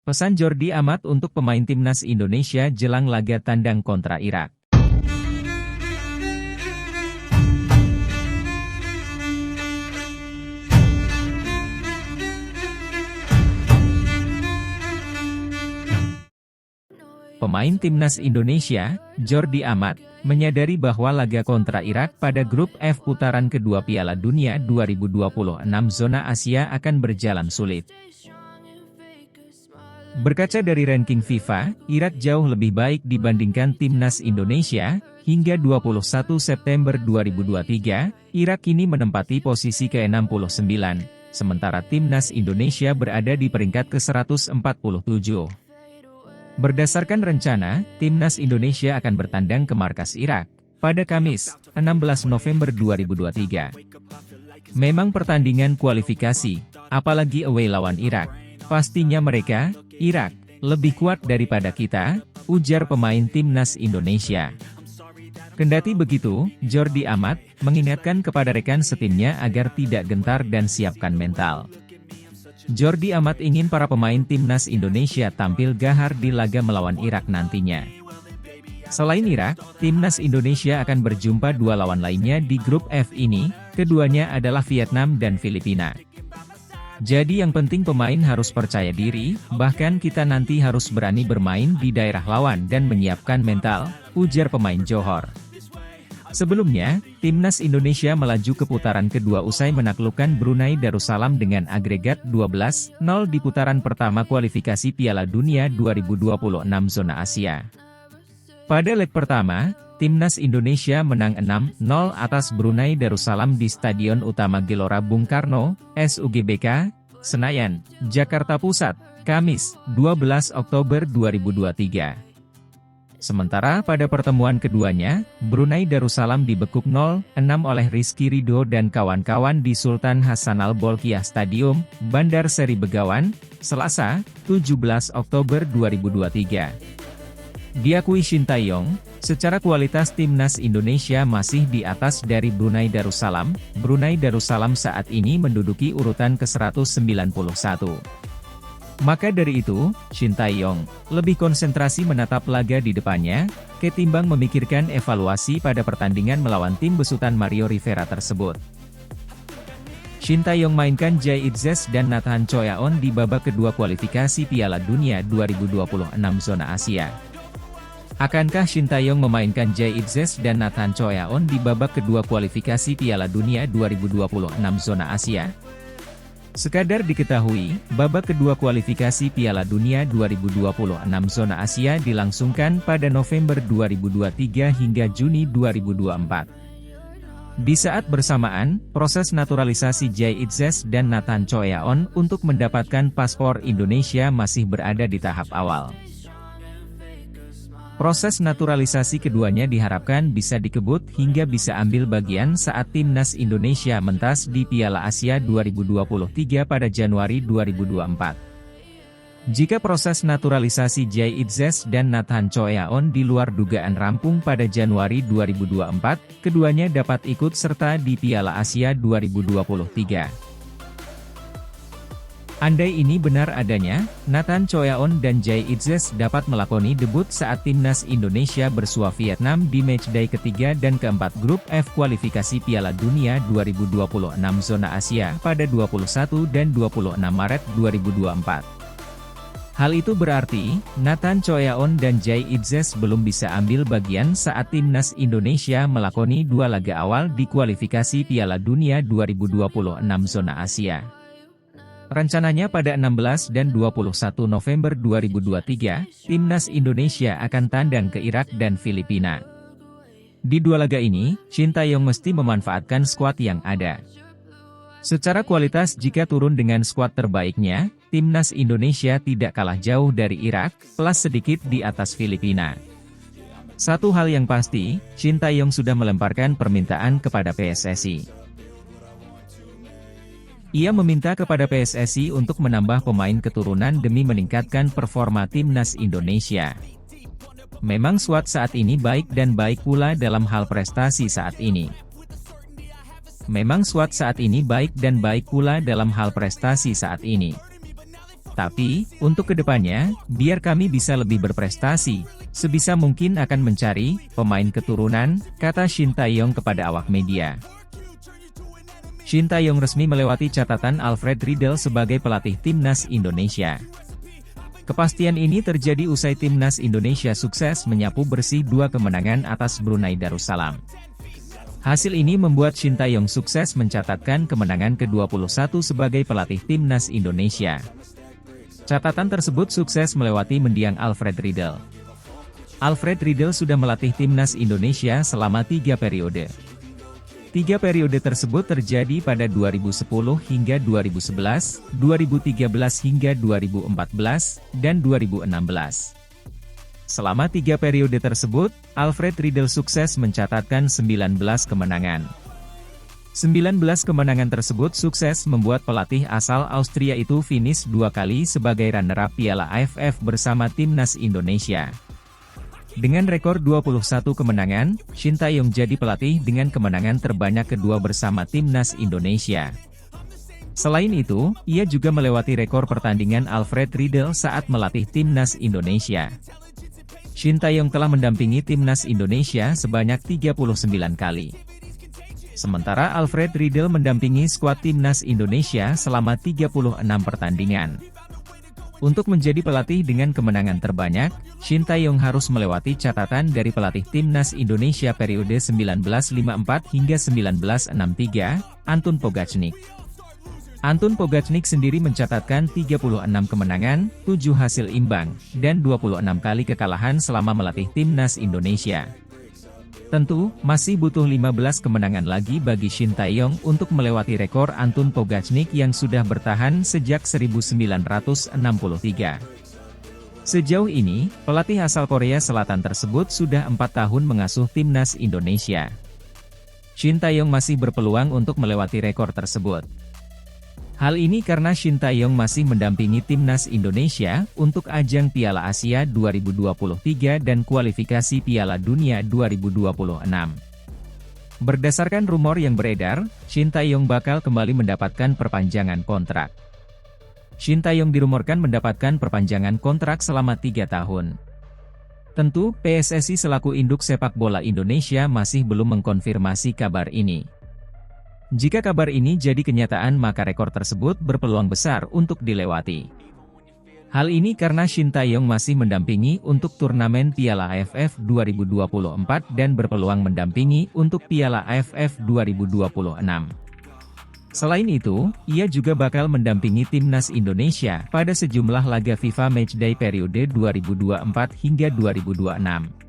Pesan Jordi Amat untuk pemain timnas Indonesia jelang laga tandang kontra Irak. Pemain timnas Indonesia, Jordi Amat, menyadari bahwa laga kontra Irak pada grup F putaran kedua Piala Dunia 2026 zona Asia akan berjalan sulit. Berkaca dari ranking FIFA, Irak jauh lebih baik dibandingkan timnas Indonesia. Hingga 21 September 2023, Irak kini menempati posisi ke-69, sementara timnas Indonesia berada di peringkat ke-147. Berdasarkan rencana, timnas Indonesia akan bertandang ke markas Irak pada Kamis, 16 November 2023. Memang pertandingan kualifikasi, apalagi away lawan Irak. Pastinya mereka, Irak, lebih kuat daripada kita, ujar pemain timnas Indonesia. Kendati begitu, Jordi Amat mengingatkan kepada rekan setimnya agar tidak gentar dan siapkan mental. Jordi Amat ingin para pemain timnas Indonesia tampil gahar di laga melawan Irak nantinya. Selain Irak, timnas Indonesia akan berjumpa dua lawan lainnya di grup F ini, keduanya adalah Vietnam dan Filipina. Jadi yang penting pemain harus percaya diri, bahkan kita nanti harus berani bermain di daerah lawan dan menyiapkan mental, ujar pemain Johor. Sebelumnya, timnas Indonesia melaju ke putaran kedua usai menaklukkan Brunei Darussalam dengan agregat 12-0 di putaran pertama kualifikasi Piala Dunia 2026 zona Asia. Pada leg pertama, timnas Indonesia menang 6-0 atas Brunei Darussalam di Stadion Utama Gelora Bung Karno, SUGBK, Senayan, Jakarta Pusat, Kamis, 12 Oktober 2023. Sementara pada pertemuan keduanya, Brunei Darussalam dibekuk 0-6 oleh Rizky Ridho dan kawan-kawan di Sultan Hassanal Bolkiah Stadium, Bandar Seri Begawan, Selasa, 17 Oktober 2023. Diakui Shin Tae-yong, secara kualitas timnas Indonesia masih di atas dari Brunei Darussalam. Brunei Darussalam saat ini menduduki urutan ke-191. Maka dari itu, Shin Tae-yong lebih konsentrasi menatap laga di depannya, ketimbang memikirkan evaluasi pada pertandingan melawan tim besutan Mario Rivera tersebut. Shin Tae-yong mainkan Jay Itzes dan Nathan Choyaon di babak kedua kualifikasi Piala Dunia 2026 zona Asia. Akankah Shin Tae-yong memainkan Jay Itzes dan Nathan Choyaon di babak kedua kualifikasi Piala Dunia 2026 zona Asia? Sekadar diketahui, babak kedua kualifikasi Piala Dunia 2026 zona Asia dilangsungkan pada November 2023 hingga Juni 2024. Di saat bersamaan, proses naturalisasi Jay Itzes dan Nathan Choyaon untuk mendapatkan paspor Indonesia masih berada di tahap awal. Proses naturalisasi keduanya diharapkan bisa dikebut hingga bisa ambil bagian saat timnas Indonesia mentas di Piala Asia 2023 pada Januari 2024. Jika proses naturalisasi Jay Itzes dan Nathan Choyaon di luar dugaan rampung pada Januari 2024, keduanya dapat ikut serta di Piala Asia 2023. Andai ini benar adanya, Nathan Choyaon dan Jay Itzes dapat melakoni debut saat timnas Indonesia bersua Vietnam di matchday ketiga dan keempat grup F kualifikasi Piala Dunia 2026 zona Asia pada 21 dan 26 Maret 2024. Hal itu berarti, Nathan Choyaon dan Jay Itzes belum bisa ambil bagian saat timnas Indonesia melakoni dua laga awal di kualifikasi Piala Dunia 2026 zona Asia. Rencananya pada 16 dan 21 November 2023, timnas Indonesia akan tandang ke Irak dan Filipina. Di dua laga ini, Shin Tae-yong mesti memanfaatkan skuad yang ada. Secara kualitas jika turun dengan skuad terbaiknya, timnas Indonesia tidak kalah jauh dari Irak, plus sedikit di atas Filipina. Satu hal yang pasti, Shin Tae-yong sudah melemparkan permintaan kepada PSSI. Ia meminta kepada PSSI untuk menambah pemain keturunan demi meningkatkan performa timnas Indonesia. Memang skuad saat ini baik dan baik pula dalam hal prestasi saat ini. Tapi, untuk kedepannya, biar kami bisa lebih berprestasi, sebisa mungkin akan mencari pemain keturunan, kata Shin Tae-yong kepada awak media. Shin Tae-yong resmi melewati catatan Alfred Riedel sebagai pelatih timnas Indonesia. Kepastian ini terjadi usai timnas Indonesia sukses menyapu bersih 2 kemenangan atas Brunei Darussalam. Hasil ini membuat Shin Tae-yong sukses mencatatkan kemenangan ke-21 sebagai pelatih timnas Indonesia. Catatan tersebut sukses melewati mendiang Alfred Riedel. Alfred Riedel sudah melatih timnas Indonesia selama 3 periode. 3 periode tersebut terjadi pada 2010 hingga 2011, 2013 hingga 2014, dan 2016. Selama 3 periode tersebut, Alfred Riedel sukses mencatatkan 19 kemenangan. 19 kemenangan tersebut sukses membuat pelatih asal Austria itu finish 2 kali sebagai runner-up Piala AFF bersama timnas Indonesia. Dengan rekor 21 kemenangan, Shin Tae-yong jadi pelatih dengan kemenangan terbanyak kedua bersama timnas Indonesia. Selain itu, ia juga melewati rekor pertandingan Alfred Riedel saat melatih timnas Indonesia. Shin Tae-yong telah mendampingi timnas Indonesia sebanyak 39 kali. Sementara Alfred Riedel mendampingi skuad timnas Indonesia selama 36 pertandingan. Untuk menjadi pelatih dengan kemenangan terbanyak, Shin Tae-yong harus melewati catatan dari pelatih timnas Indonesia periode 1954 hingga 1963, Antun Pogacnik. Antun Pogacnik sendiri mencatatkan 36 kemenangan, 7 hasil imbang, dan 26 kali kekalahan selama melatih timnas Indonesia. Tentu, masih butuh 15 kemenangan lagi bagi Shin Tae-yong untuk melewati rekor Antun Pogacnik yang sudah bertahan sejak 1963. Sejauh ini, pelatih asal Korea Selatan tersebut sudah 4 tahun mengasuh timnas Indonesia. Shin Tae-yong masih berpeluang untuk melewati rekor tersebut. Hal ini karena Shin Tae-yong masih mendampingi timnas Indonesia untuk ajang Piala Asia 2023 dan kualifikasi Piala Dunia 2026. Berdasarkan rumor yang beredar, Shin Tae-yong bakal kembali mendapatkan perpanjangan kontrak. Shin Tae-yong dirumorkan mendapatkan perpanjangan kontrak selama 3 tahun. Tentu, PSSI selaku induk sepak bola Indonesia masih belum mengkonfirmasi kabar ini. Jika kabar ini jadi kenyataan maka rekor tersebut berpeluang besar untuk dilewati. Hal ini karena Shin Tae-yong masih mendampingi untuk turnamen Piala AFF 2024 dan berpeluang mendampingi untuk Piala AFF 2026. Selain itu, ia juga bakal mendampingi timnas Indonesia pada sejumlah laga FIFA Matchday periode 2024 hingga 2026.